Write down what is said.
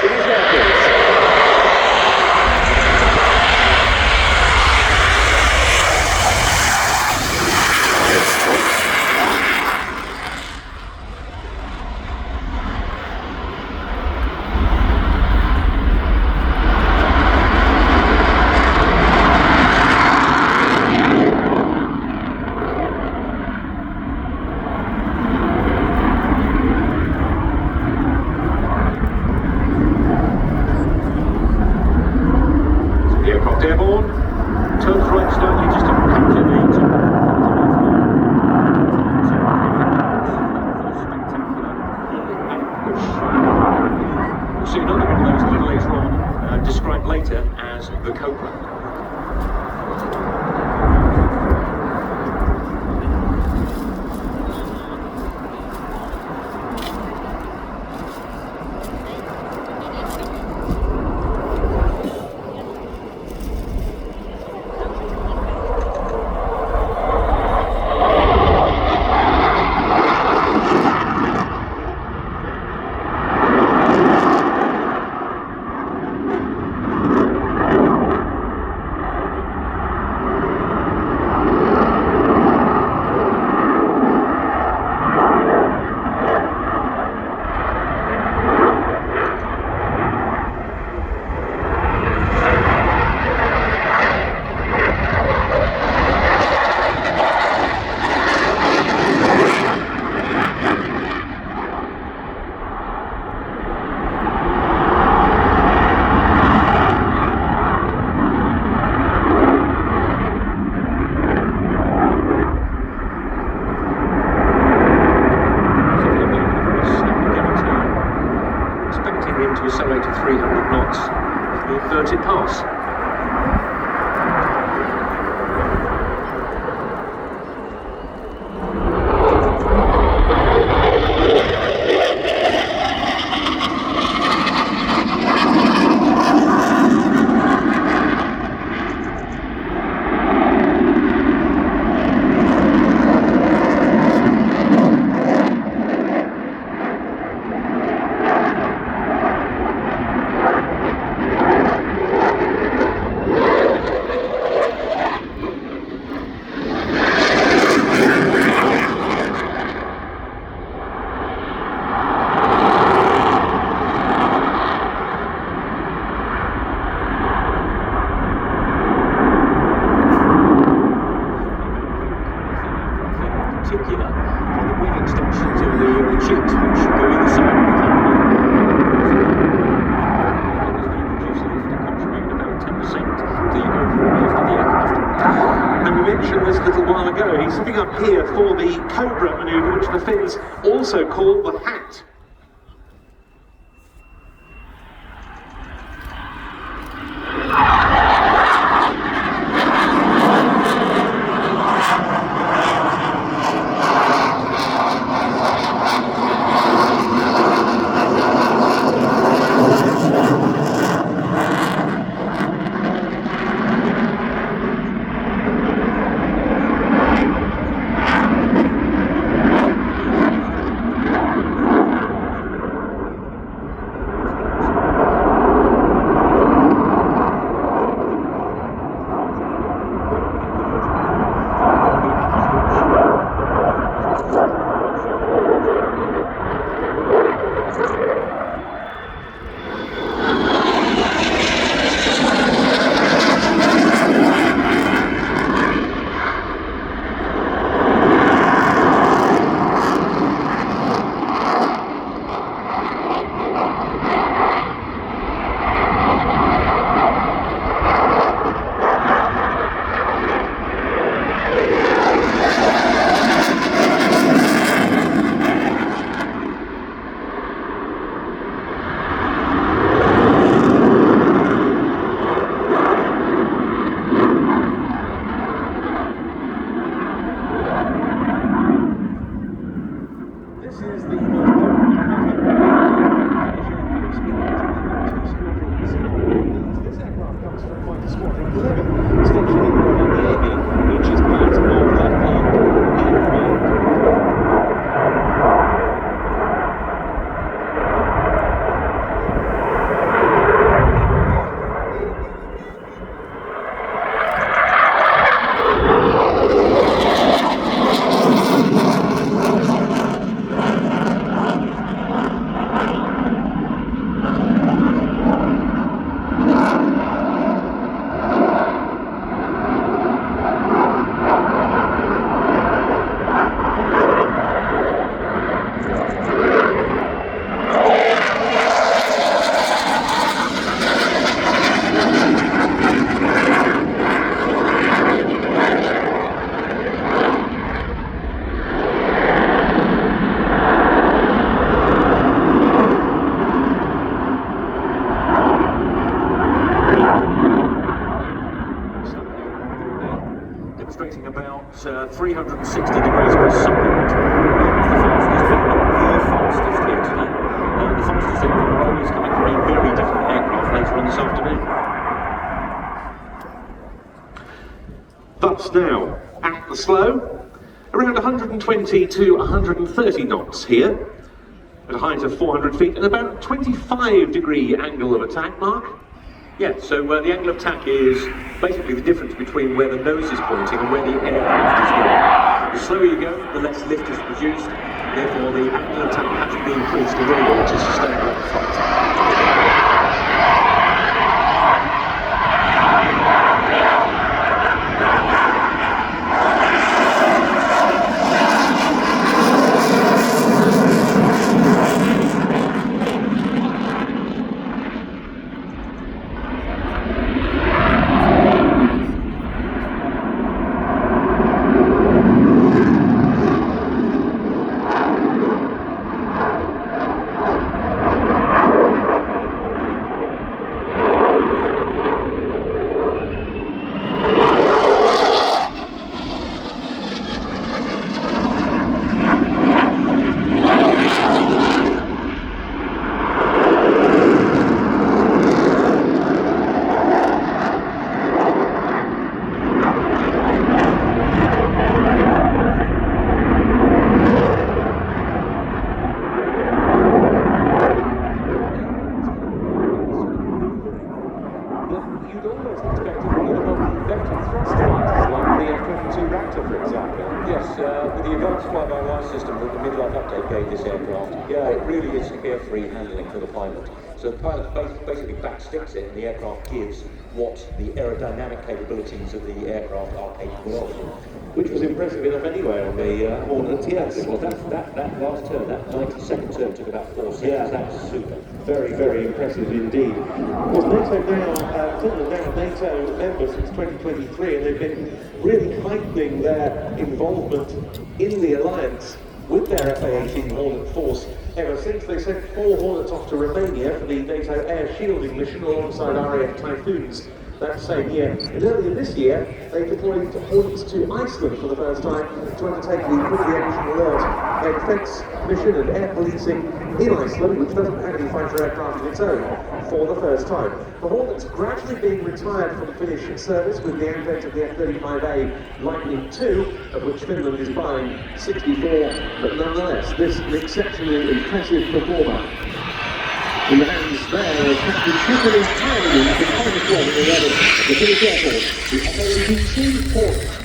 Finnish Air Force. Airborne, turns right slightly just to capture the push. We'll see another one of those a little later on, described later as the Cobra. To accelerate to 300 knots for the inverted pass. Particular on the wing extensions of the cheeks, which go either side of the canopy. Produce lift and contribute about 10% to the overall lift of the aircraft. And we mentioned this a little while ago, he's sitting up here for the Cobra manoeuvre, which the Finns also call the hat. 360 degrees per second. It's the fastest, but not the fastest here today. The fastest roll is coming from a very different aircraft later on this afternoon. Thus now, at the slow, around 120 to 130 knots here, at a height of 400 feet and about a 25-degree angle of attack, Mark. Yeah, so the angle of attack is basically the difference between where the nose is pointing and where the aircraft is going. The slower you go, the less lift is produced, therefore the angle of attack has to be increased in order to sustain that flight. You'd almost expect it would have vector thrust devices like the F-18C Hornet, for example. Yes, with the advanced fly-by-wire system that the mid-life update gave this aircraft, it really is air-free handling for the pilot. So the pilot basically backsticks it and the aircraft gives what the aerodynamic capabilities of the aircraft are capable of. Which was impressive enough anyway on the Hornet, yes. Well, that last turn, that 92nd turn took about 4 seconds. Yeah. That was super. Very, very impressive indeed. Well, NATO now, Finland now a NATO member since 2023, and they've been really heightening their involvement in the alliance with their F-18C Hornet force ever since. They sent 4 Hornets off to Romania for the NATO air shielding mission alongside RAF Typhoons that same year. And earlier this year, they deployed Hornets to Iceland for the first time to undertake the quickly action alert air defence mission and air policing in Iceland, which doesn't have any fighter aircraft of its own, for the first time. The Hornet's gradually being retired from Finnish service with the advent of the F-35A Lightning II, of which Finland is buying 64, but nonetheless, this is an exceptionally impressive performer. In the hands there of Captain Tiffany Tynan, the pilot of the Finnish Air Force, the F-18C Hornet.